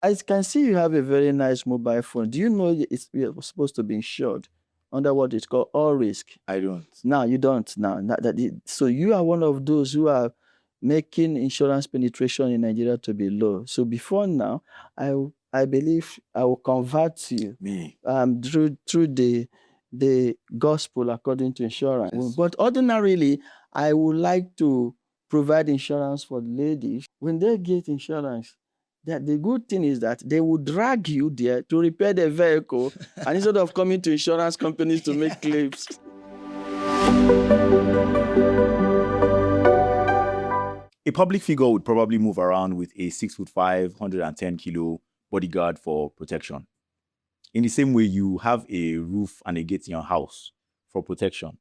I can see you have a very nice mobile phone. Do you know you're supposed to be insured under what is called all risk? I don't. Now you don't. So you are one of those who are making insurance penetration in Nigeria to be low. So before now, I believe I will convert you Me. through the gospel according to insurance. Yes. But ordinarily, I would like to provide insurance for ladies. When they get insurance, that the good thing is that they will drag you there to repair the vehicle, and instead of coming to insurance companies to make claims. A public figure would probably move around with a 6'5", 110-kilo bodyguard for protection. In the same way, you have a roof and a gate in your house for protection,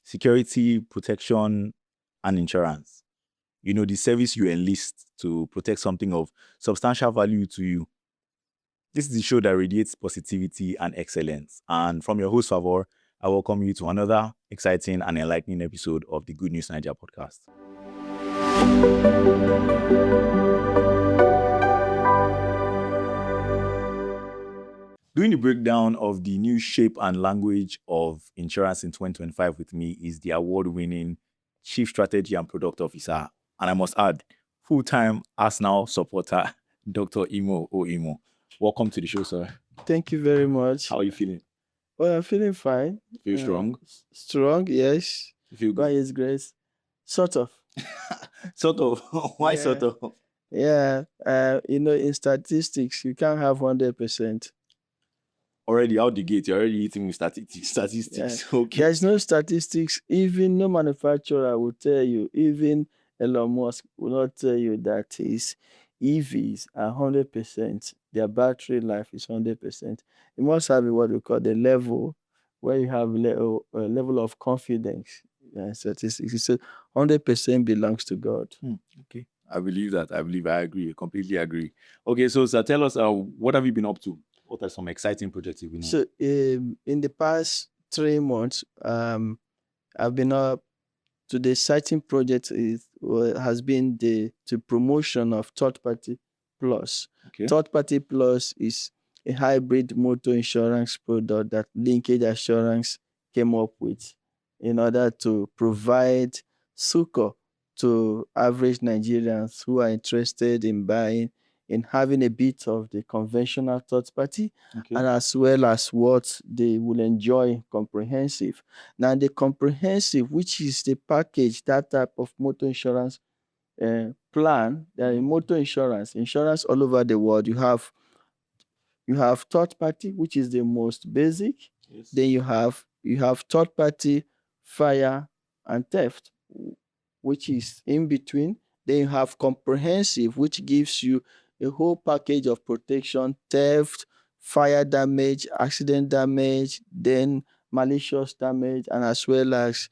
security, protection, and insurance. You know, the service you enlist to protect something of substantial value to you. This is the show that radiates positivity and excellence. And from your host, Favor, I welcome you to another exciting and enlightening episode of the Good News Nigeria podcast. Doing the breakdown of the new shape and language of insurance in 2025 with me is the award-winning Chief Strategy and Product Officer, and I must add, full-time Arsenal supporter, Dr. Imo Oimo. Welcome to the show, sir. Thank you very much. How are you feeling? Well, I'm feeling fine. Feel strong? Strong, yes. You feel By good? His grace. Sort of. Sort of. Why Yeah. sort of? Yeah. In statistics, you can't have 100%. Already out the gate, you're already eating with statistics. Okay. There's no statistics. Even no manufacturer will tell you. Even Elon Musk will not tell you that his EVs are 100%. Their battery life is 100%. You must have what we call the level where you have a level of confidence. Statistics. He said 100% belongs to God. Okay. I believe that. I agree. I completely agree. Okay, so sir, tell us what have you been up to? What are some exciting projects you've been on? So in the past 3 months, I've been up to the exciting project has been the promotion of third party plus. Okay. Third party plus is a hybrid motor insurance product that Linkage Assurance came up with in order to provide succor to average Nigerians who are interested in having a bit of the conventional third party, Okay. and as well as what they will enjoy comprehensive. Now, the comprehensive, which is the package, that type of motor insurance plan, motor insurance all over the world. You have third party, which is the most basic. Yes. Then you have third party fire and theft, which is in between. Then you have comprehensive, which gives you a whole package of protection, theft, fire damage, accident damage, then malicious damage, and as well as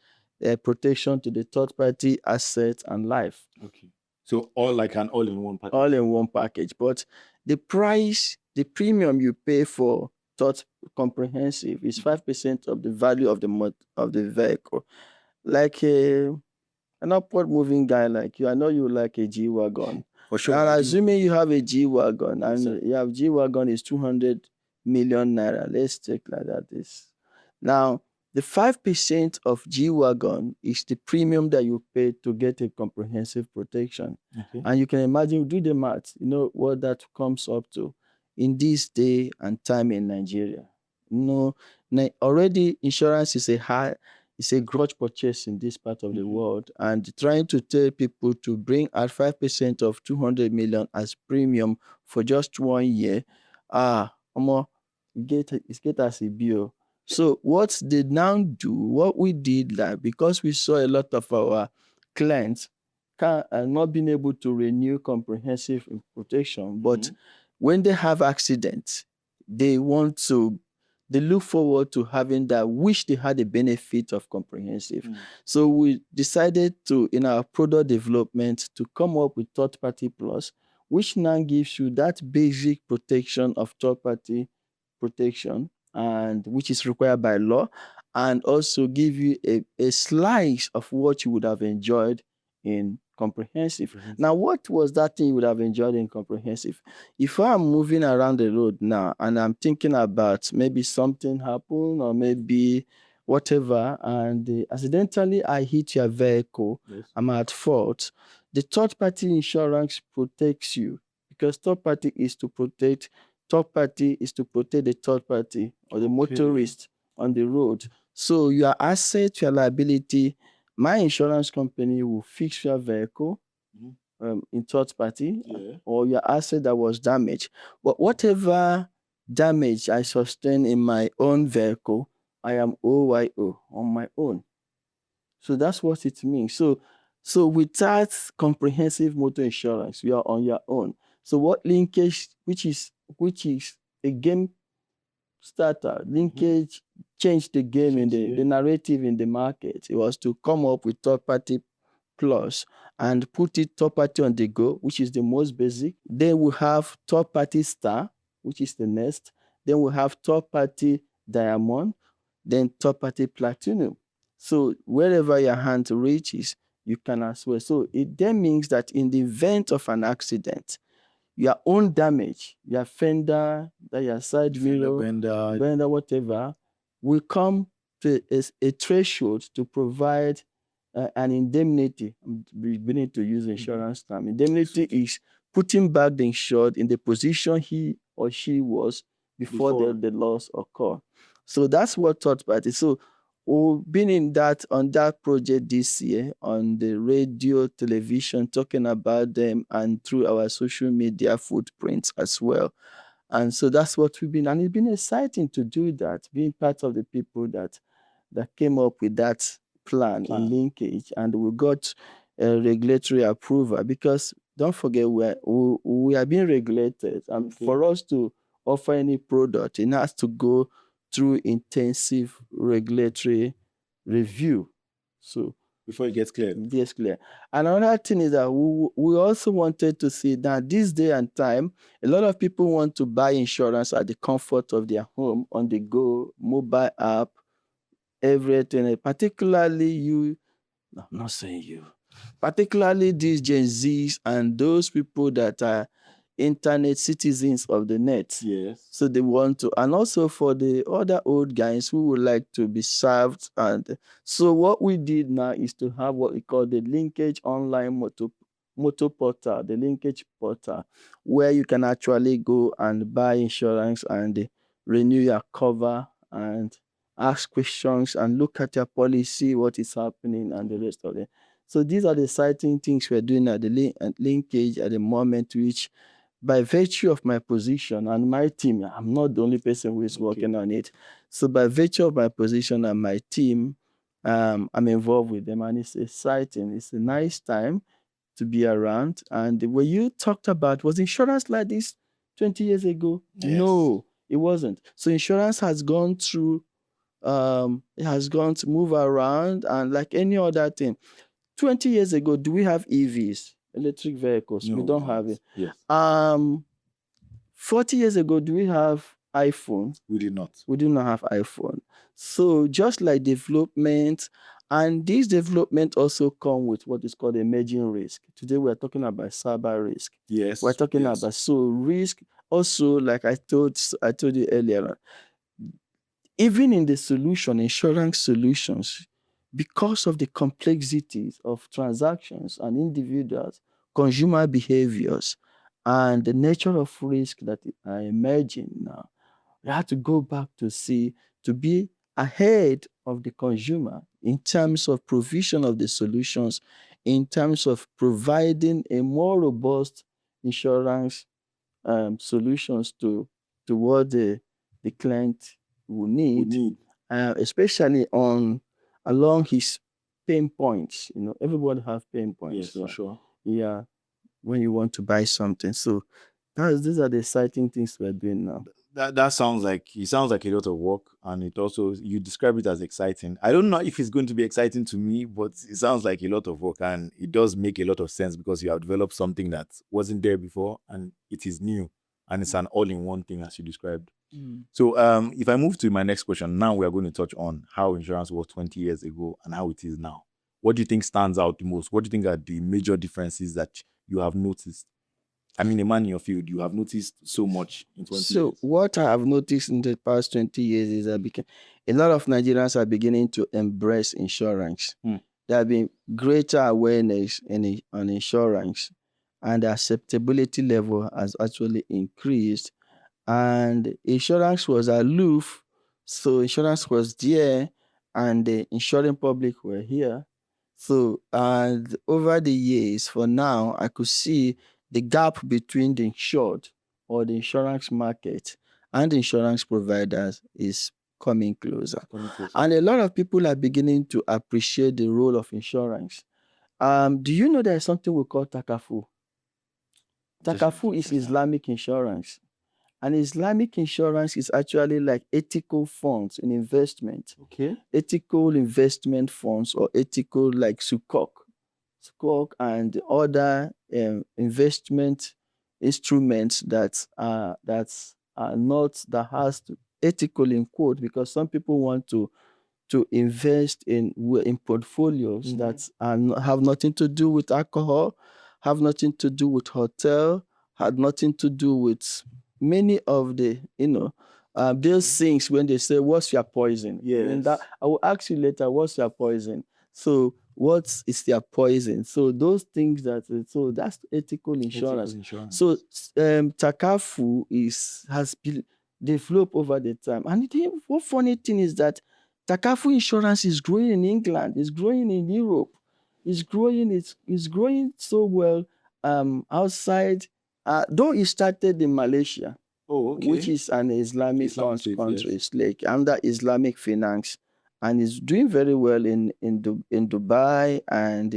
protection to the third party assets and life. Okay. So all in one package. All in one package. But the price, the premium you pay for third comprehensive is 5% of the value of the vehicle. Like an upward moving guy like you, I know you like a G-Wagon. For sure. And I do. assuming you have a G-Wagon, Yes, sir. and you have G-Wagon is 200 million naira. Let's take like that. Now, the 5% of G-Wagon is the premium that you pay to get a comprehensive protection. Okay. And you can imagine, do the math, you know what that comes up to in this day and time in Nigeria. Already insurance is a grudge purchase in this part of the world, and trying to tell people to bring out 5% of 200 million as premium for just 1 year, it's get as a bill. So what they now do, what we did, like, because we saw a lot of our clients not being able to renew comprehensive protection, but when they have accidents, they look forward to having that, wish they had the benefit of comprehensive. So we decided to, in our product development, to come up with third party plus, which now gives you that basic protection of third party protection, and which is required by law, and also give you a slice of what you would have enjoyed in comprehensive. Now, what was that thing you would have enjoyed in comprehensive? If I'm moving around the road now and I'm thinking about maybe something happened or maybe whatever, and accidentally I hit your vehicle, I'm at fault. The third party insurance protects you because third party is to protect the third party or the motorist on the road. So your asset, your liability, my insurance company will fix your vehicle in third party or your asset that was damaged. But whatever damage I sustain in my own vehicle, I am OYO on my own. So that's what it means. So without comprehensive motor insurance, you are on your own. So what linkage, which is a game starter, linkage changed the game in the narrative in the market. It was to come up with third party plus and put it third party on the go, which is the most basic. Then we have third party star, which is the next. Then we have third party diamond, then third party platinum. So wherever your hand reaches, you can as well. So it then means that in the event of an accident, your own damage, your fender, your side mirror, bender, whatever, will come to a threshold to provide an indemnity. I'm beginning to use insurance term. Indemnity is putting back the insured in the position he or she was before the loss occurred. So that's what third party. So we've been on that project this year on the radio, television, talking about them and through our social media footprints as well. And so that's what we've been, and it's been exciting to do that, being part of the people that came up with that plan in linkage, and we got regulatory approval because don't forget we are being regulated, and for us to offer any product, it has to go through intensive regulatory review. So before it gets clear. yes, clear. And another thing is that we also wanted to see that this day and time, a lot of people want to buy insurance at the comfort of their home, on the go, mobile app, everything. Particularly you, no, I'm not saying you, particularly these Gen Zs and those people that are internet citizens of the net. Yes. So they want to, and also for the other old guys who would like to be served. And so what we did now is to have what we call the Linkage Online Motor Portal, the Linkage Portal, where you can actually go and buy insurance and renew your cover and ask questions and look at your policy, what is happening, and the rest of it. So these are the exciting things we're doing at the linkage at the moment, which by virtue of my position and my team, I'm not the only person who is working on it. So by virtue of my position and my team, I'm involved with them, and it's exciting. It's a nice time to be around. And when you talked about, was insurance like this 20 years ago? Yes. No, it wasn't. So insurance has gone through, it has gone to move around, and like any other thing. 20 years ago, do we have EVs, electric vehicles? No, we don't have it. Yes. 40 years ago, do we have iPhone? We did not. We do not have iPhone. So just like development, and these development also come with what is called emerging risk. Today we're talking about cyber risk. Yes. We're talking about risk. Also, like I told you earlier, even in the insurance solutions, because of the complexities of transactions and individuals, consumer behaviors, and the nature of risk that are emerging now, we have to go back to be ahead of the consumer in terms of provision of the solutions, in terms of providing a more robust insurance solutions to what the client will need, especially along his pain points. Everybody have pain points. Yes, for sure. Yeah, when you want to buy something. So these are the exciting things we're doing now. That sounds like a lot of work, and it also, you describe it as exciting. I don't know if it's going to be exciting to me, but it sounds like a lot of work, and it does make a lot of sense because you have developed something that wasn't there before, and it is new, and it's an all-in-one thing as you described. So if I move to my next question, now we are going to touch on how insurance was 20 years ago and how it is now. what do you think stands out the most? What do you think are the major differences that you have noticed? I mean, a man in your field, you have noticed so much in 20 So years. what I have noticed in the past 20 years is that a lot of Nigerians are beginning to embrace insurance. There have been greater awareness on insurance, and the acceptability level has actually increased. And insurance was aloof, so insurance was there, and the insuring public were here. So, and over the years, for now, I could see the gap between the insured or the insurance market and the insurance providers is coming closer. And a lot of people are beginning to appreciate the role of insurance. Do you know there's something we call takafu? Takafu is Islamic insurance. And Islamic insurance is actually like ethical funds in investment. Okay. Ethical investment funds or ethical like Sukuk and other investment instruments that are not that has to ethical in quote, because some people want to invest in portfolios that have nothing to do with alcohol, have nothing to do with hotel, had nothing to do with many of the those things when they say what's your poison. And that Yes. I will ask you later what's your poison. So what is their poison? So those things so that's ethical insurance. So Takafu has been developed over the time. And what funny thing is that Takafu insurance is growing in England, it's growing in Europe, it's growing so well outside. Though it started in Malaysia, Oh, okay. which is an Islamic Islamic state, country. yes. It's like under Islamic finance, and it's doing very well in Dubai and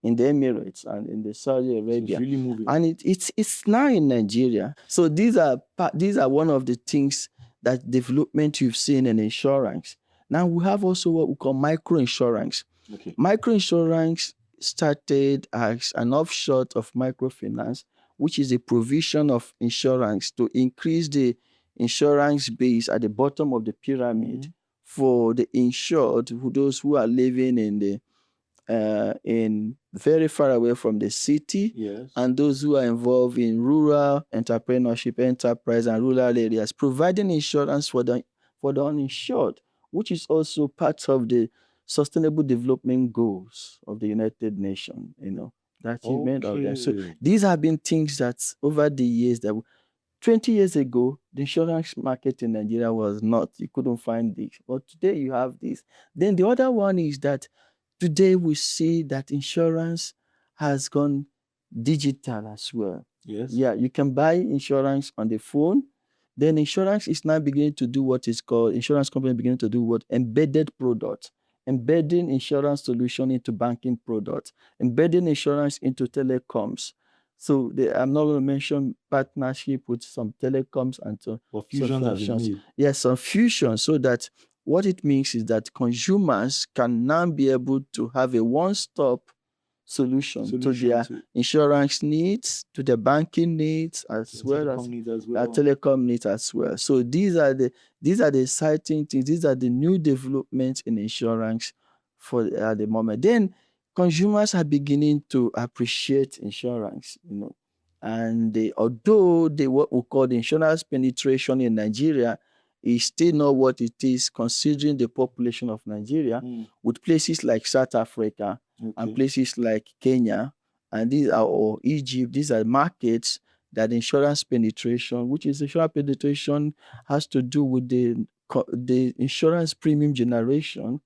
in the Emirates and in the Saudi So Arabia. it's really moving. And it's now in Nigeria. So these are one of the things that development you've seen in insurance. Now we have also what we call micro insurance. Okay. Micro insurance started as an offshoot of microfinance, which is a provision of insurance to increase the insurance base at the bottom of the pyramid for the insured, those who are living in very far away from the city, Yes. and those who are involved in rural entrepreneurship, enterprise, and rural areas, providing insurance for the uninsured, which is also part of the sustainable development goals of the United Nations, the achievement of them. So Okay. these have been things that over the years 20 years ago, the insurance market in Nigeria was not. You couldn't find this. But today you have this. Then the other one is that today we see that insurance has gone digital as well. Yes. Yeah, you can buy insurance on the phone. Then insurance is now beginning to do what is called, insurance company beginning to do what? Embedded products. Embedding insurance solution into banking products. Embedding insurance into telecoms. So I'm not going to mention partnership with some telecoms and some fusion has been functions. made. Yes, some fusion, so that what it means is that consumers can now be able to have a one-stop solution to their insurance needs, to their banking needs, as well as their telecom needs as well. So these are the exciting things. These are the new developments in insurance for at the moment. Then consumers are beginning to appreciate insurance, and although what we call the insurance penetration in Nigeria is still not what it is considering the population of Nigeria, with places like South Africa and places like Kenya and or Egypt. These are markets that insurance penetration, which is insurance penetration, has to do with the insurance premium generation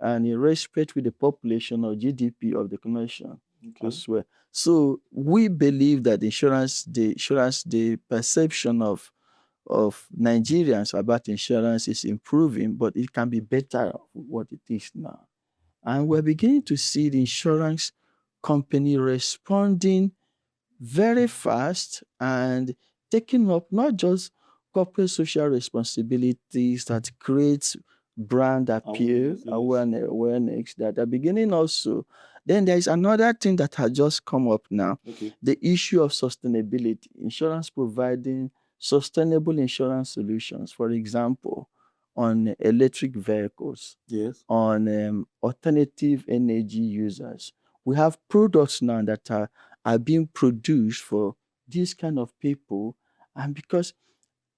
and in respect with the population or GDP of the nation as well. So we believe that the perception of Nigerians about insurance is improving, but it can be better what it is now. And we're beginning to see the insurance company responding very fast and taking up not just corporate social responsibilities that creates brand appeal, awareness that are beginning also. Then there is another thing that has just come up now, the issue of sustainability, insurance providing sustainable insurance solutions. For example, on electric vehicles, Yes. on alternative energy users. We have products now that are being produced for these kind of people, and because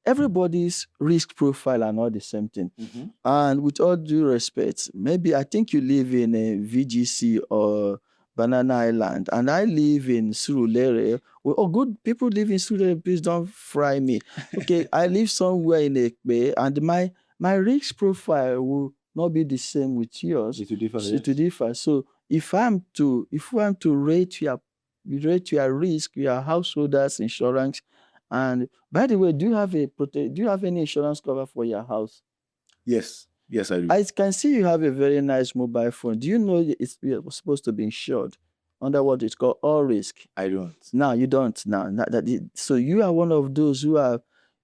everybody's risk profile are not the same thing. Mm-hmm. And with all due respect, maybe I think you live in a VGC or Banana Island, and I live in Surulere. Well, oh, good people live in Surulere. Please don't fry me. Okay, I live somewhere in Ekpe, and my risk profile will not be the same with yours. It will differ, So, yes. to differ. So if I'm to rate your risk, your householder's insurance, and by the way, do you have any insurance cover for your house? Yes. Yes, I do. I can see you have a very nice mobile phone. Do you know you're supposed to be insured under what is called all risk? I don't. No, you don't. Now, so you are one of those who are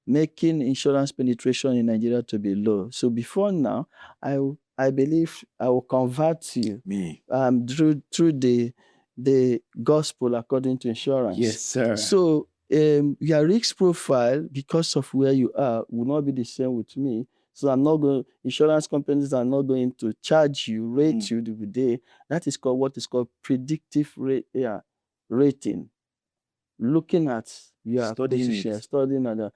making insurance penetration in Nigeria to be low. So before now, I believe I will convert you Me. through the gospel according to insurance. Yes, sir. So your risk profile, because of where you are, will not be the same with me. So insurance companies are not going to charge you, rate you the day. That is called what is called predictive rating. Looking at your Studying position, it. studying at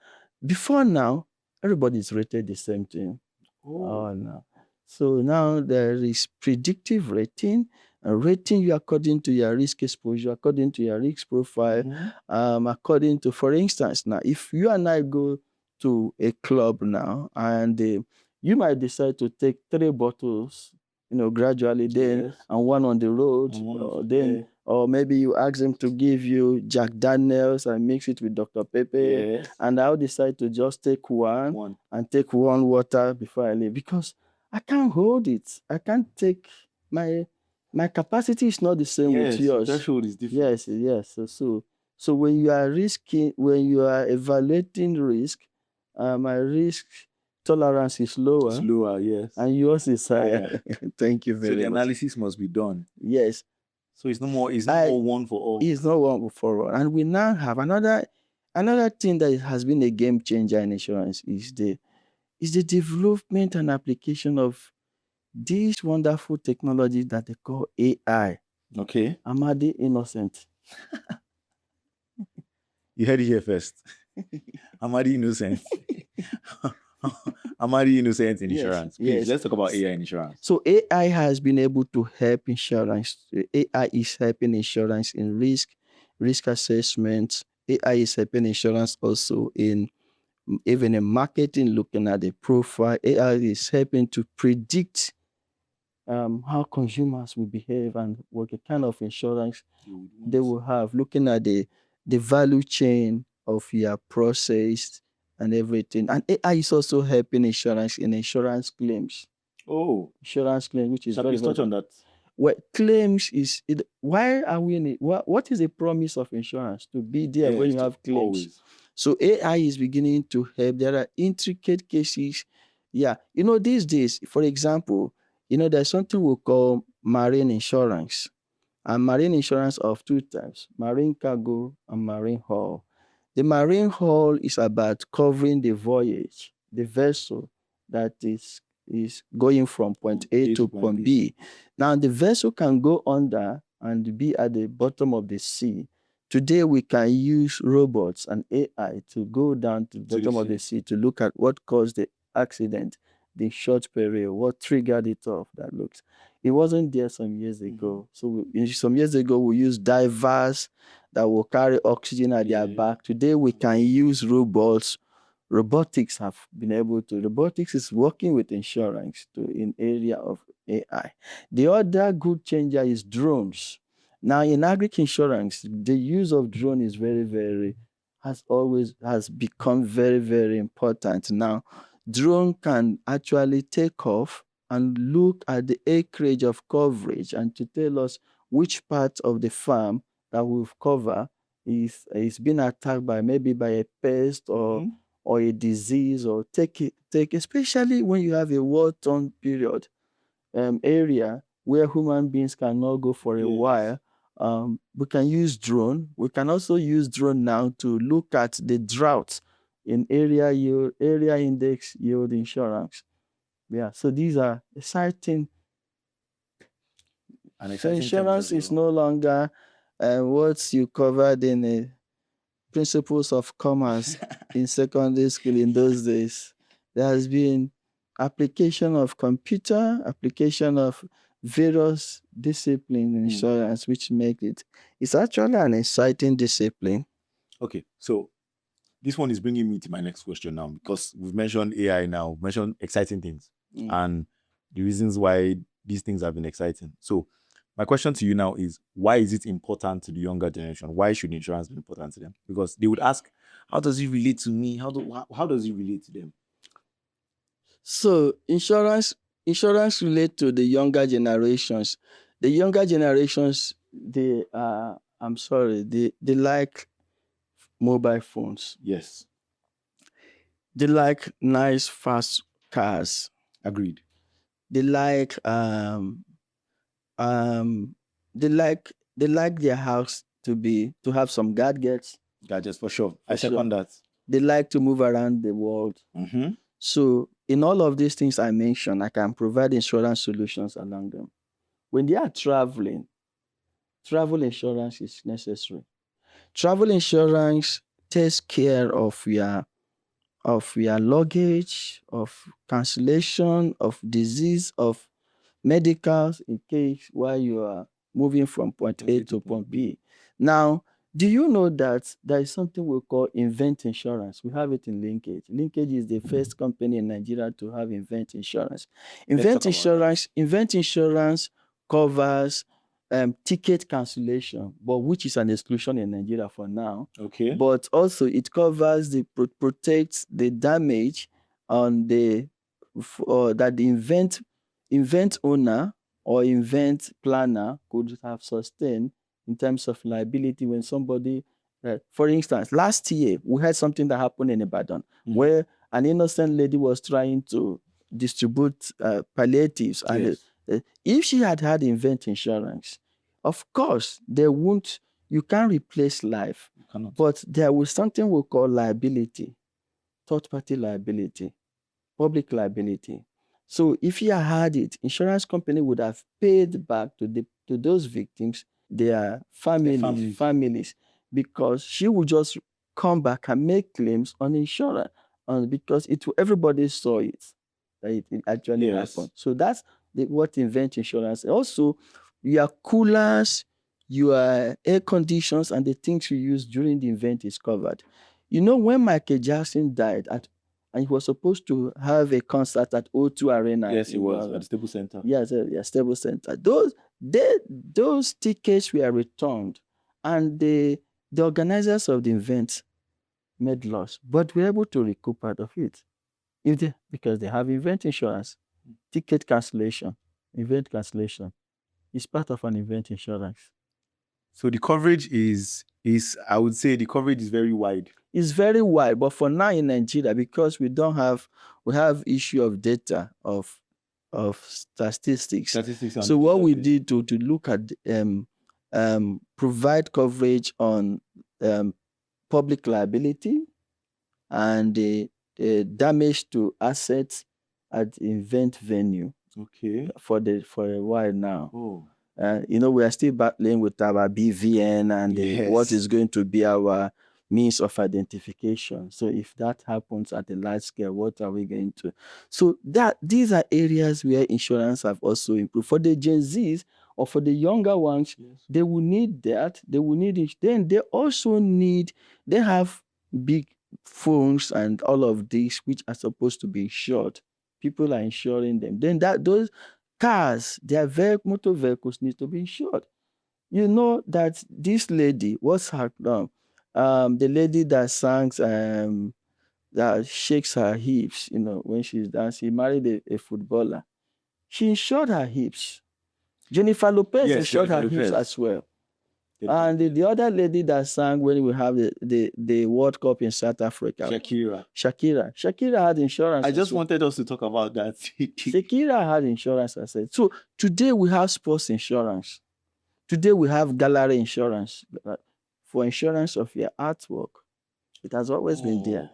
before now, everybody's rated the same thing. Oh. No. So now there is predictive rating, rating you according to your risk exposure, according to your risk profile, according to, for instance, now if you and I go to a club now, and you might decide to take 3 bottles, gradually, then Yes. and one on the road, And one or of- then yeah. or maybe you ask them to give you Jack Daniels and mix it with Dr. Pepper, Yes. and I'll decide to just take one and take one water before I leave, because I can't hold it. I can't take my capacity is not the same with Yes. yours. Threshold is different. Yes. So when you are evaluating risk, my risk tolerance is lower, It's lower, yes. and yours is higher. Thank you So very the much. analysis must be done. Yes, So it's no more one for all. it's not one for all. And we now have another thing that has been a game changer in insurance is the development and application of this wonderful technology that they call AI. Okay. Amadi Innocent. You heard it here first. Amadi Innocent. Amadi Innocent in Yes, insurance. Please, yes. let's talk about AI in insurance. So AI has been able to help insurance. AI is helping insurance in risk assessment. AI is helping insurance also in even in marketing, looking at the profile. AI is helping to predict how consumers will behave and what kind of insurance they will have, looking at the value chain of your process and everything. And AI is also helping insurance in insurance claims. Oh, Insurance claims, which is please touch on that. Well, claims is it, why are we in it? What is the promise of insurance? To be there when you have claims. Always. So AI is beginning to help. There are intricate cases. Yeah, these days, for example, there's something we call marine insurance. And marine insurance of two types: marine cargo and marine hull. The marine hull is about covering the voyage, the vessel that is going from point A to point B. Now, the vessel can go under and be at the bottom of the sea. Today, we can use robots and AI to go down to the bottom of the sea to look at what caused the accident, the short period, what triggered it off. That looks. It wasn't there some years ago. So some years ago, we used divers that will carry oxygen at their back. Today, we can use robots. Robotics is working with insurance in area of AI. The other good changer is drones. Now, in agri insurance, the use of drone is has become very, very important. Now, drone can actually take off and look at the acreage of coverage and to tell us which part of the farm that we've covered is being attacked by a pest or a disease, or take especially when you have a war-torn period area where human beings cannot go for a while. We can use drone. We can also use drone now to look at the drought in area index yield insurance. Yeah. So these are exciting. An So exciting terms insurance as is well. no longer what you covered in principles of commerce in secondary school in those days. There has been application of computer, application of various discipline in insurance, which make it's actually an exciting discipline. Okay, so this one is bringing me to my next question now, because we've mentioned AI now, we've mentioned exciting things and the reasons why these things have been exciting. So my question to you now is, why is it important to the younger generation? Why should insurance be important to them? Because they would ask, how does it relate to me? How does it relate to them? So insurance relate to the younger generations. The younger generations, they are I'm sorry, they like mobile phones. Yes, They like nice fast cars. agreed. They like um they like their house to have some gadgets. Gadgets for sure. I For sure. second that. They like to move around the world. So in all of these things I mentioned, I can provide insurance solutions along them. When they are traveling, travel insurance is necessary. Travel insurance takes care of your luggage, of cancellation, of disease, of medicals in case while you are moving from point A to point B. Now, do you know that there is something we call event insurance? We have it in Linkage. Linkage is the first company in Nigeria to have event insurance. Event insurance covers ticket cancellation, but which is an exclusion in Nigeria for now. Okay. But also it covers protects the damage on that the event owner or event planner could have sustained in terms of liability when somebody, for instance, last year we had something that happened in Ibadan where an innocent lady was trying to distribute palliatives, and if she had had event insurance, of course you can't replace life, but there was something we call liability, third party liability, public liability. So if you had it, insurance company would have paid back to those victims, their families, because she would just come back and make claims on insurance, because everybody saw it that it actually happened. So that's what event insurance. Also, your coolers, your air conditions, and the things you use during the event is covered. You know, when Michael Jackson died and he was supposed to have a concert at O2 Arena. Yes, he was at the Staples Center. Yes, Staples Center. Those tickets were returned, and the organizers of the event made loss, but were able to recoup part of it because they have event insurance. Ticket cancellation, event cancellation is part of an event insurance. So the coverage is I would say the coverage is very wide. It's very wide, but for now in Nigeria, because we have issue of data of statistics. So what we did to look at provide coverage on public liability and the damage to assets at event venue. Okay. For a while now. We are still battling with our BVN and what is going to be our means of identification. So if that happens at a large scale, what are we going to? So these are areas where insurance have also improved. For the Gen Zs or for the younger ones, they will need that. They will need it. Then they have big phones and all of these which are supposed to be insured. People are insuring them. Then those cars, motor vehicles need to be insured. You know that this lady, what's her name? The lady that sings, that shakes her hips, when she's dancing, married a footballer. She insured her hips. Jennifer Lopez insured her hips as well. And the other lady that sang when we have the World Cup in South Africa, Shakira had insurance. I just wanted us to talk about that. Shakira had insurance, I said. So today we have sports insurance. Today we have gallery insurance for insurance of your artwork. It has always been there.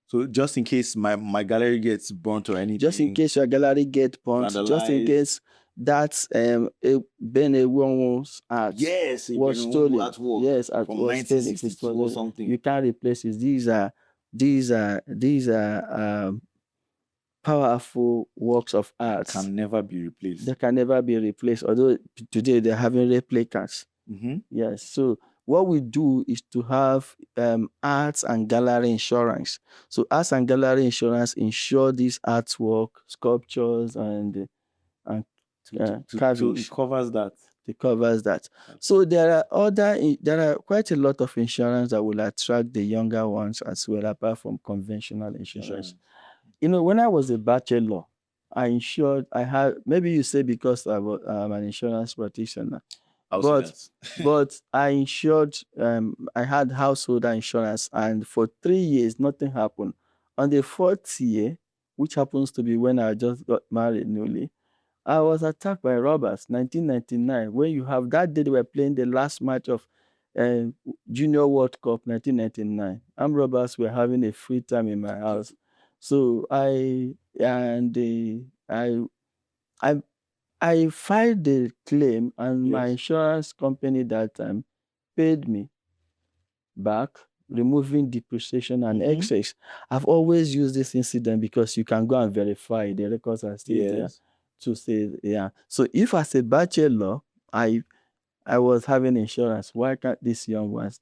So just in case my gallery gets burnt or anything. Just in case your gallery get burnt, just in vandalized. case that Benewo's art Yes, a was Benin stolen. artwork Yes, art from was stolen. If it's 1962 or stolen, something. you can't replace it. These are powerful works of art. Can never be replaced. They can never be replaced. Although today they're having replicas. Mm-hmm. Yes. So what we do is to have arts and gallery insurance. So arts and gallery insurance insure these artwork, sculptures, and So carvings. it covers that. It covers that. So there are quite a lot of insurance that will attract the younger ones as well, apart from conventional insurance. When I was a bachelor, I had, maybe you say because I'm an insurance practitioner, I'll say but that. but I insured, I had household insurance, and for 3 years nothing happened. On the fourth year, which happens to be when I just got married newly, I was attacked by robbers. 1999, when you have that day they were playing the last match of uh, Junior World Cup 1999. Armed robbers were having a free time in my house. So I I I filed the claim, and my Yes. insurance company that time paid me back, removing depreciation and excess. I've always used this incident because you can go and verify the records are still there Yes. to say, yeah. So if as a bachelor, I was having insurance, why can't these young ones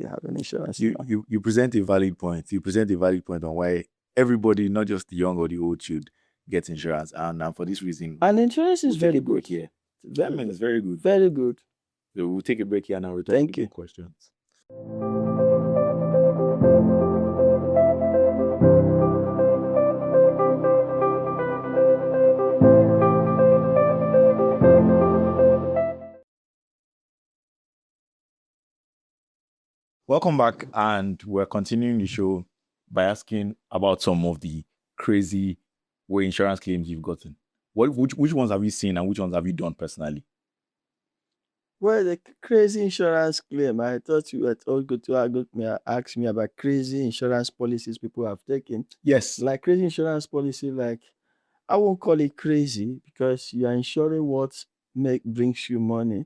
have an insurance? You present a valid point. You present a valid point on why everybody, not just the young or the old, should get insurance. And for this reason, And insurance is we'll take very a break good. here. I mean, it's very good. Very good. So we'll take a break here and I'll return Thank with you. more questions. Welcome back, and we're continuing the show by asking about some of the crazy way insurance claims you've gotten. Which ones have you seen and which ones have you done personally? Well, the crazy insurance claim, I thought you were all good to ask me about crazy insurance policies people have taken. Yes. Like crazy insurance policy, like I won't call it crazy because you are insuring what brings you money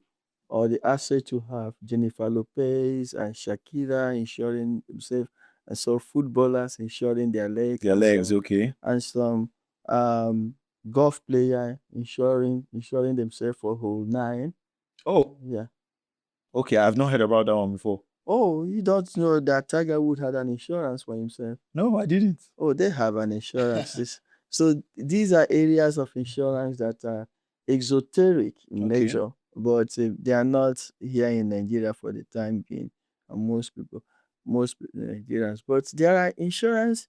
or the asset you have. Jennifer Lopez and Shakira insuring themselves, and so footballers insuring their legs. Their legs, okay. And some golf player insuring themselves for hole 9. Oh, Yeah. okay. I've not heard about that one before. Oh, you don't know that Tiger Woods had an insurance for himself? No, I didn't. Oh, they have an insurance. So these are areas of insurance that are exoteric in Okay. nature, but they are not here in Nigeria for the time being. And most Nigerians, but there are insurance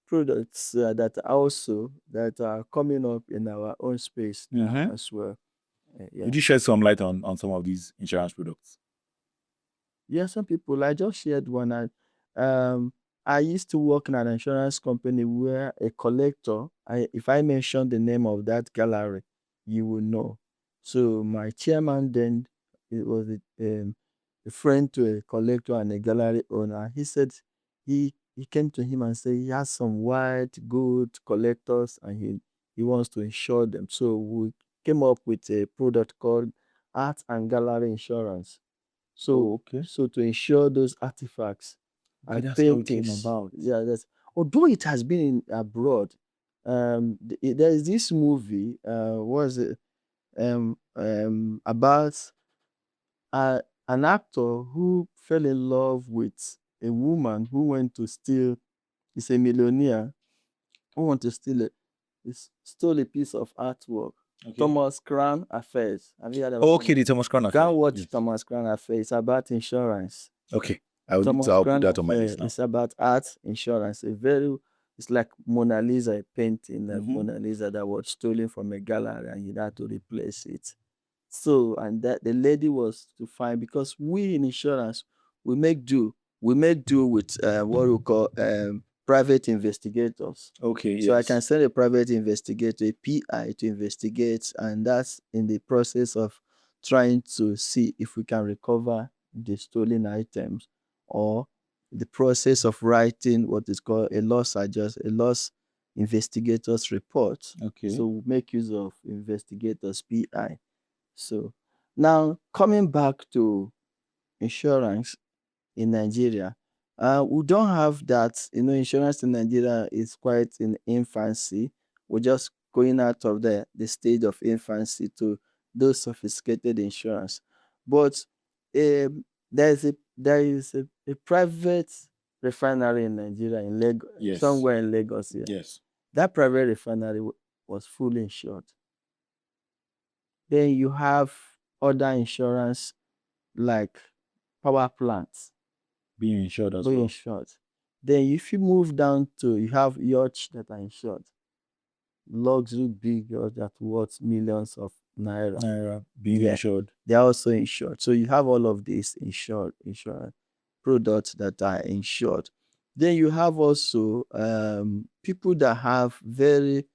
products that are coming up in our own space now as well. Yeah. Would you shed some light on some of these insurance products? Yeah, some people. I just shared one. I used to work in an insurance company where a collector. If I mention the name of that gallery, you will know. So my chairman then, it was a friend to a collector and a gallery owner. He said he came to him and said he has some white good collectors and he wants to insure them. So we came up with a product called Art and Gallery Insurance. So, so to insure those artifacts and that's how it paintings. came about. Yeah, that's although it has been in abroad. There is this movie. Was it about an actor who fell in love with a woman who went to steal. He's a millionaire who went to steal it. He stole a piece of artwork. Okay. Thomas Crown Affairs. Have you heard of Okay, the Thomas Crown Affair. Go and watch Thomas Crown Affairs. It's about insurance. Okay. I'll Thomas put Crown that on my Affair list now. is about art insurance. It's like Mona Lisa, a painting like Mona Lisa that was stolen from a gallery and you had to replace it. So, and that the lady was to find, because we in insurance, we make do with what we call private investigators. Okay, So I yes. can send a private investigator, a PI, to investigate, and that's in the process of trying to see if we can recover the stolen items or the process of writing what is called a loss investigators report. Okay. So we make use of investigators PI. So now coming back to insurance in Nigeria, we don't have that. Insurance in Nigeria is quite in infancy. We're just going out of the stage of infancy to those sophisticated insurance. But there is a private refinery in Nigeria, in Lagos, Yes. somewhere in Lagos here. Yes. That private refinery was fully insured. Then you have other insurance like power plants Being insured as being well. insured. Then if you move down to, you have yachts that are insured, luxury big yachts that worth millions of naira. Naira being Yeah. insured. They're also insured. So you have all of these insurance products that are insured. Then you have also people that have very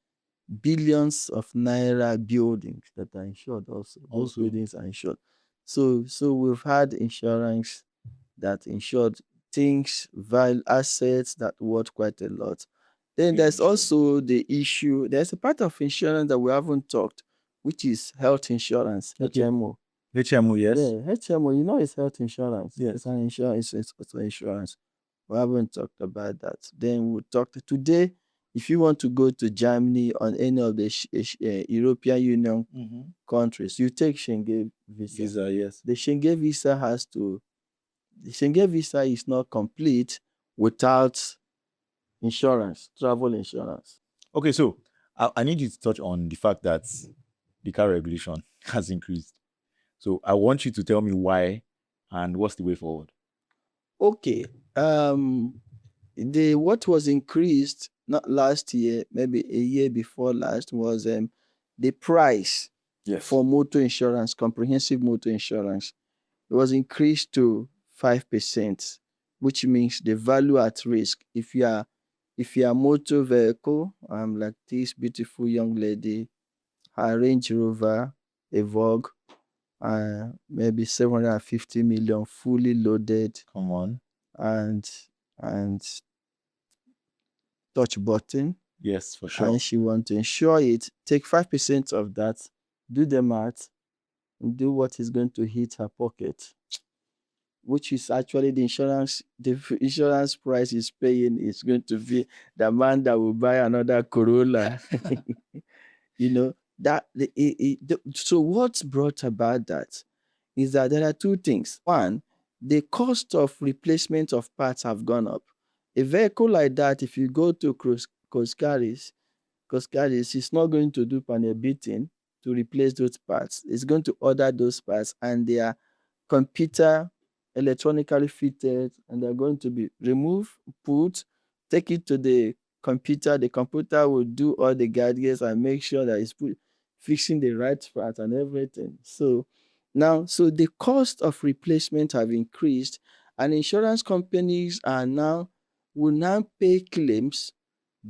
billions of naira buildings that are insured also. Those Also. buildings are insured. So we've had insurance that insured things, assets that worth quite a lot. Then Being there's insured. also the issue, there's a part of insurance that we haven't talked, which is health insurance, Okay. HMO. HMO, yes. Yeah, HMO, it's health insurance. Yes. It's an insurance, it's also insurance. We haven't talked about that. Then we'll talk today. If you want to go to Germany on any of the European Union countries, you take Schengen visa. Visa, yes. The Schengen visa is not complete without insurance, travel insurance. Okay, so I need you to touch on the fact that the car regulation has increased. So I want you to tell me why and what's the way forward. Okay. What was increased not last year, maybe a year before last, was the price for motor insurance, comprehensive motor insurance. It was increased to 5%, which means the value at risk. If you are a motor vehicle, like this beautiful young lady, her Range Rover, a Vogue, maybe 750 million, fully loaded, Come on. and touch button, Yes, for sure. and she want to insure it, take 5% of that, do the math, and do what is going to hit her pocket, which is actually the insurance price is paying is going to be the man that will buy another Corolla. So what's brought about that is that there are two things. One, the cost of replacement of parts have gone up. A vehicle like that, if you go to Coscaris, is not going to do panel beating to replace those parts. It's going to order those parts, and they are computer electronically fitted, and they're going to be removed, put, take it to the computer. The computer will do all the gadgets and make sure that it's fixing the right part and everything. So the cost of replacement have increased, and insurance companies will now pay claims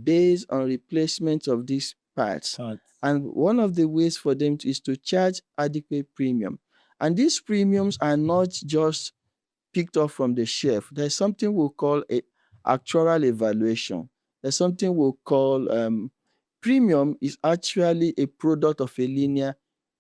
based on replacement of these parts. And one of the ways for them is to charge adequate premium. And these premiums are not just picked up from the shelf. There's something we'll call a actuarial evaluation. There's something we'll call premium is actually a product of a linear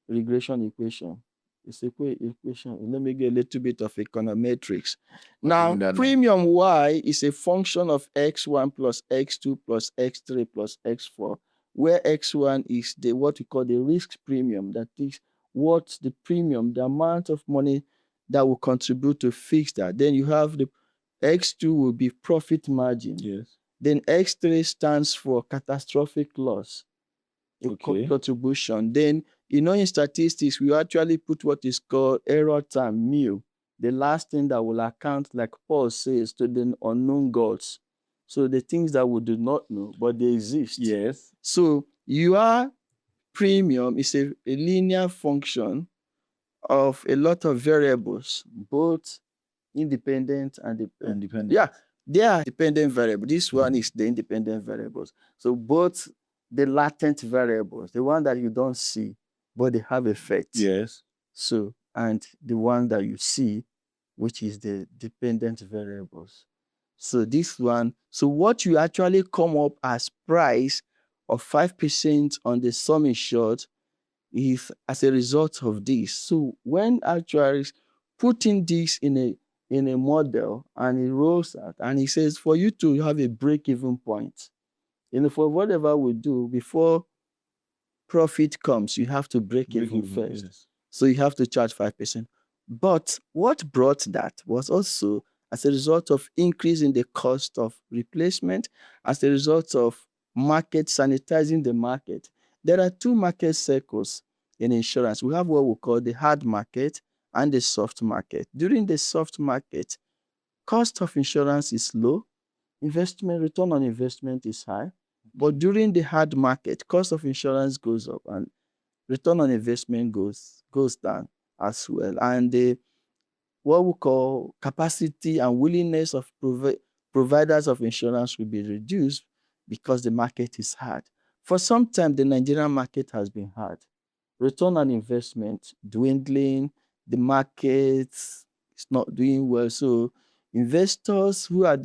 regression equation. It's equation. Let me get a little bit of econometrics. Now, premium Y is a function of x1 plus x2 plus x3 plus x4, where x1 is what we call the risk premium. That is what the premium, the amount of money that will contribute to fix that. Then you have the x2 will be profit margin. Yes. Then x3 stands for catastrophic loss. Contribution. Then, in statistics, we actually put what is called error time, mu, the last thing that will account, like Paul says, to the unknown gods. So the things that we do not know, but they exist. Yes. So your premium is a linear function of a lot of variables, both independent and independent. Yeah, they are dependent variables. This one is the independent variables. So both the latent variables, the one that you don't see, but they have effect. Yes. So, and the one that you see, which is the dependent variables. So this one, so what you actually come up as price of 5% on the sum insured is as a result of this. So when actuaries putting this in a model and it rolls out and it says for you to have a break-even point, for whatever we do before profit comes, you have to break even first. Yes. So you have to charge 5%. But what brought that was also as a result of increase in the cost of replacement, as a result of market sanitizing the market. There are two market cycles in insurance. We have what we call the hard market and the soft market. During the soft market, cost of insurance is low, investment return on investment is high. But during the hard market, cost of insurance goes up and return on investment goes down as well. And the what we call capacity and willingness of providers of insurance will be reduced because the market is hard. For some time, the Nigerian market has been hard. Return on investment dwindling, the market is not doing well. So investors who have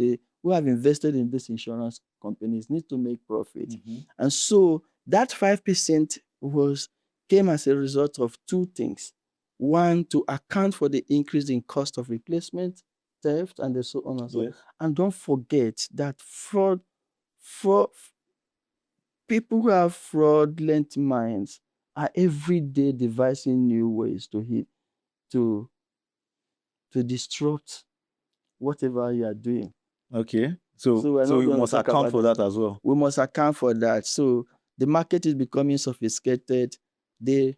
invested in these insurance companies need to make profit. And so that 5% was came as a result of two things. One, to account for the increase in cost of replacement, theft, and so on and so on. Yes. And don't forget that fraud people who have fraudulent minds are every day devising new ways to disrupt whatever you are doing. Okay. So we're not we going to must talk account about for that as well. We must account for that. So the market is becoming sophisticated. The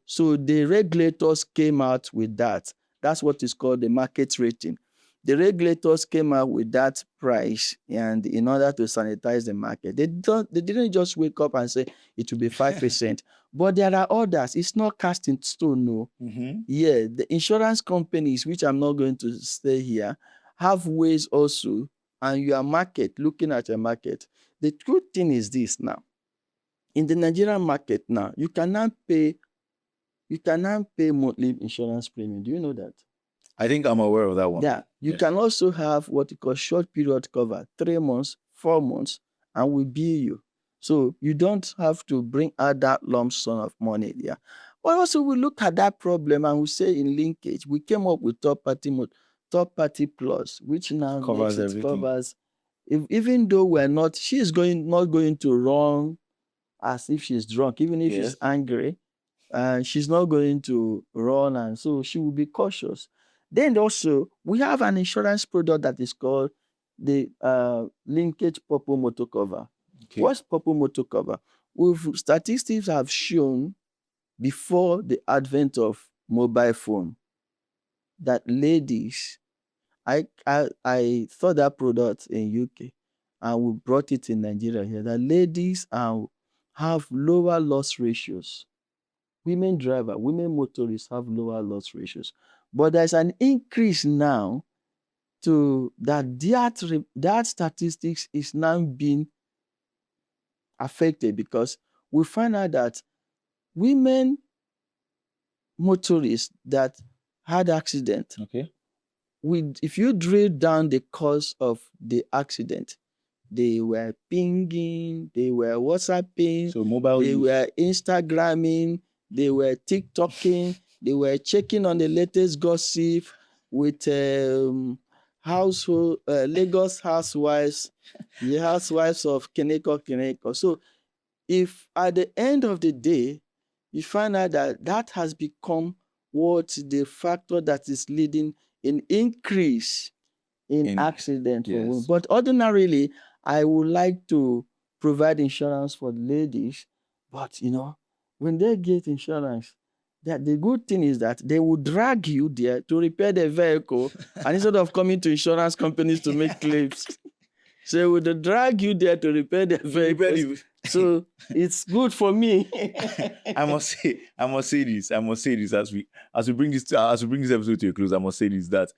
regulators came out with that. That's what is called the market rating. The regulators came out with that price, and in order to sanitize the market, they didn't just wake up and say it will be 5%. But there are others. It's not cast in stone, no. Yeah, the insurance companies, which I'm not going to stay here, have ways also, and your market, looking at your market. The good thing is this now. In the Nigerian market now, you cannot pay monthly insurance premium. Do you know that? I think I'm aware of that one. Yeah. You Yes. can also have what you call short period cover, 3 months, 4 months, and we bill you. So you don't have to bring out that lump sum of money there. But also we look at that problem and we say in linkage, we came up with third party plus, which now Covers makes it everything. covers. Even though she's not going to run as if she's drunk, even if she's Yes. angry, she's not going to run, and so she will be cautious. Then also, we have an insurance product that is called the Linkage Purple Motor Cover. Okay. What's Purple Motor Cover? Statistics have shown before the advent of mobile phone that ladies, I saw that product in UK and we brought it in Nigeria here, that ladies have lower loss ratios. Women motorists have lower loss ratios. But there's an increase now to that statistics is now being affected because we find out that women motorists that had accident, Okay. if you drill down the cause of the accident, they were pinging, they were WhatsApping, So mobile they use. were Instagramming, they were TikToking, they were checking on the latest gossip with household Lagos housewives, the housewives of Kineko. So if at the end of the day, you find out that has become what the factor that is leading in increase in accident for women. yes. But ordinarily, I would like to provide insurance for ladies, but when they get insurance, that the good thing is that they will drag you there to repair the vehicle, and instead of coming to insurance companies to make claims, so they will drag you there to repair the vehicle. So it's good for me. I must say this as we bring this episode to a close. I must say this, that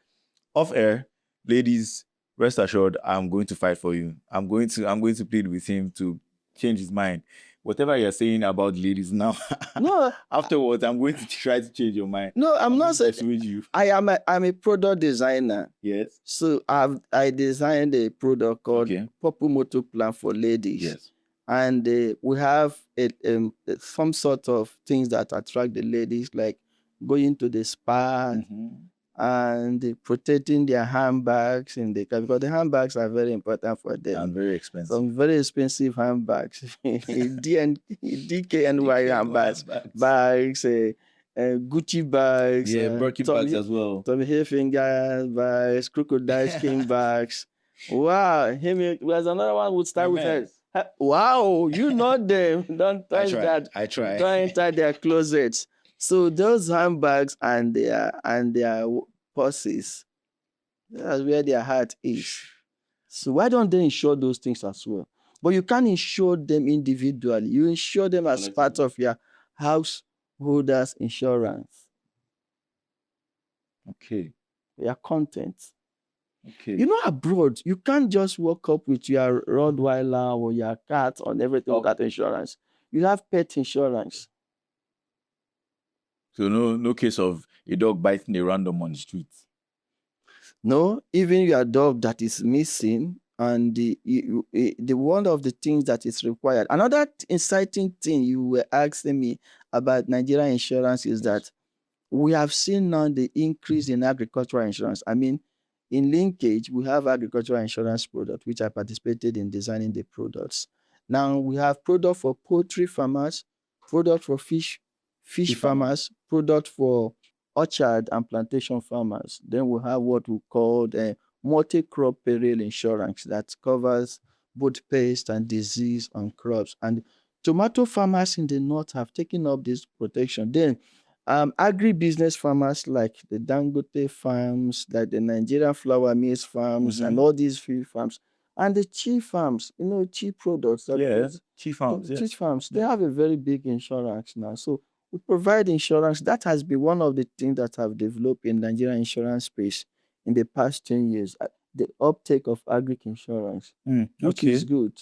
off air, ladies, rest assured, I'm going to fight for you. I'm going to plead with him to change his mind. whatever you're saying about ladies now, No, afterwards, I'm going to try to change your mind. no, I'm not going to saying. persuade you. I'm a product designer. Yes. So I designed a product called Okay. Purple Motor Plan for ladies. Yes. And we have some sort of things that attract the ladies, like going to the spa and protecting their handbags in the car, because the handbags are very important for them. And very expensive. Some very expensive handbags, DKNY handbags, Gucci bags, Yeah, Birkin bags as well. Tommy Hilfiger bags, crocodile skin bags. Wow, there's another one would start with Hermes. wow, you know them. Don't touch that. I try. Don't enter their closets. So those handbags and their purses, that's where their heart is. So why don't they insure those things as well? But you can't insure them individually. You insure them as part of your householders insurance. Okay. Your content. Okay. You know, abroad, you can't just walk up with your Rottweiler or your cat on everything cat insurance. You have pet insurance. So no case of a dog biting a random on the street. No, even your dog that is missing, and the one of the things that is required. Another inciting thing you were asking me about Nigerian insurance is that we have seen now the increase in agricultural insurance. I mean, in Linkage, we have agricultural insurance product, which I participated in designing the products. Now we have product for poultry farmers, product for fish farmers, product for orchard and plantation farmers. Then we have what we call the multi-crop peril insurance that covers both pest and disease on crops. And tomato farmers in the north have taken up this protection. Then agribusiness farmers like the Dangote farms, like the Nigerian flour mills farms, and all these field farms, and the cheese farms, cheese products. Cheese farms. Cheese farms, they have a very big insurance now. So we provide insurance. That has been one of the things that have developed in Nigerian insurance space in the past 10 years. The uptake of agri insurance, which is good.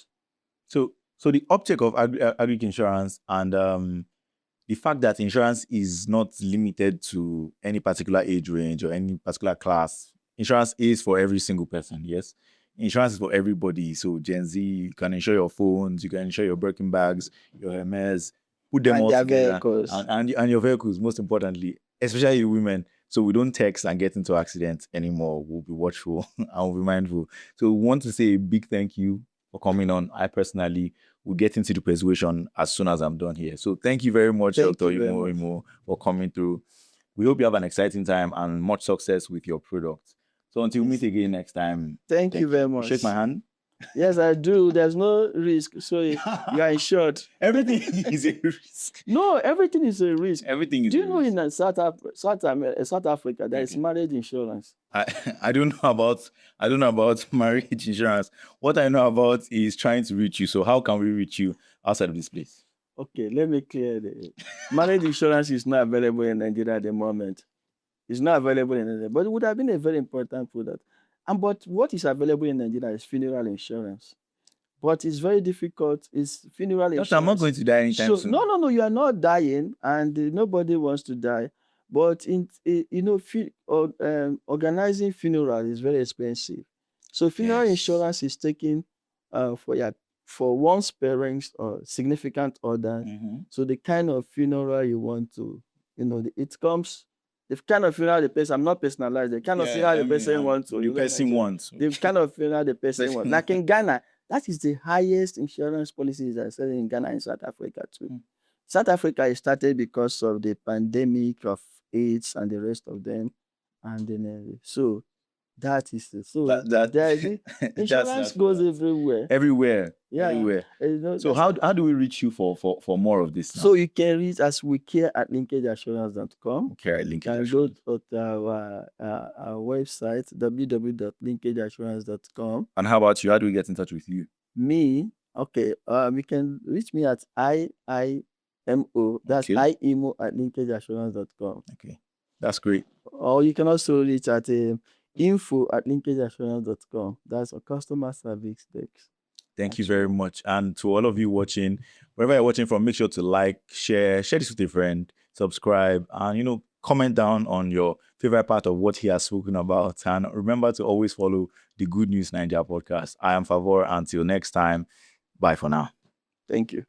So the uptake of agri insurance and the fact that insurance is not limited to any particular age range or any particular class. Insurance is for every single person, yes? Insurance is for everybody. So Gen Z, you can insure your phones, you can insure your Birkin bags, your Hermes, put them all together. Vehicles. And your vehicles, most importantly, especially women. So we don't text and get into accidents anymore. We'll be watchful and we'll be mindful. So we want to say a big thank you for coming on. I personally will get into the persuasion as soon as I'm done here. So thank you very much, Dr. Imo, for coming through. We hope you have an exciting time and much success with your product. So until we meet again next time. Thank you very much. Shake my hand. Yes, I do. There's no risk. So you are insured. Everything is a risk. No, everything is a risk. Everything is Do you a know risk. in South Africa there is marriage insurance? I don't know about marriage insurance. What I know about is trying to reach you. So how can we reach you outside of this place? Okay, let me clear the marriage insurance is not available in Nigeria at the moment. It's not available in Nigeria, but it would have been a very important product. But what is available in Nigeria is funeral insurance. But it's very difficult. It's funeral insurance. I'm not going to die anytime soon. No, you are not dying, and nobody wants to die. But organizing funeral is very expensive. So funeral insurance is taken for one's parents or significant others. So the kind of funeral you want to, it comes. The kind of funeral the person, I'm not personalized. The kind of funeral the person wants to. The person wants. The kind of funeral the person wants. Like in Ghana, that is the highest insurance policies that are selling in Ghana and South Africa too. South Africa started because of the pandemic of AIDS and the rest of them. And then, so that is it. So insurance goes everywhere. Everywhere. Yeah. Everywhere. So how do we reach you for more of this now? So you can reach us at linkageassurance.com. Care at Linkage. You can go to our website, www.linkageassurance.com. And how about you? How do we get in touch with you? Me? Okay. You can reach me at IIMO. That's IIMO at linkageassurance.com. Okay. That's great. Or you can also reach at info@linkageassurance.com. That's a customer service desk. Thank you very much. And to all of you watching, wherever you're watching from, make sure to like, share this with a friend, subscribe, and comment down on your favorite part of what he has spoken about. And remember to always follow the Good News Nigeria podcast. I am Favor. Until next time, bye for now. Thank you.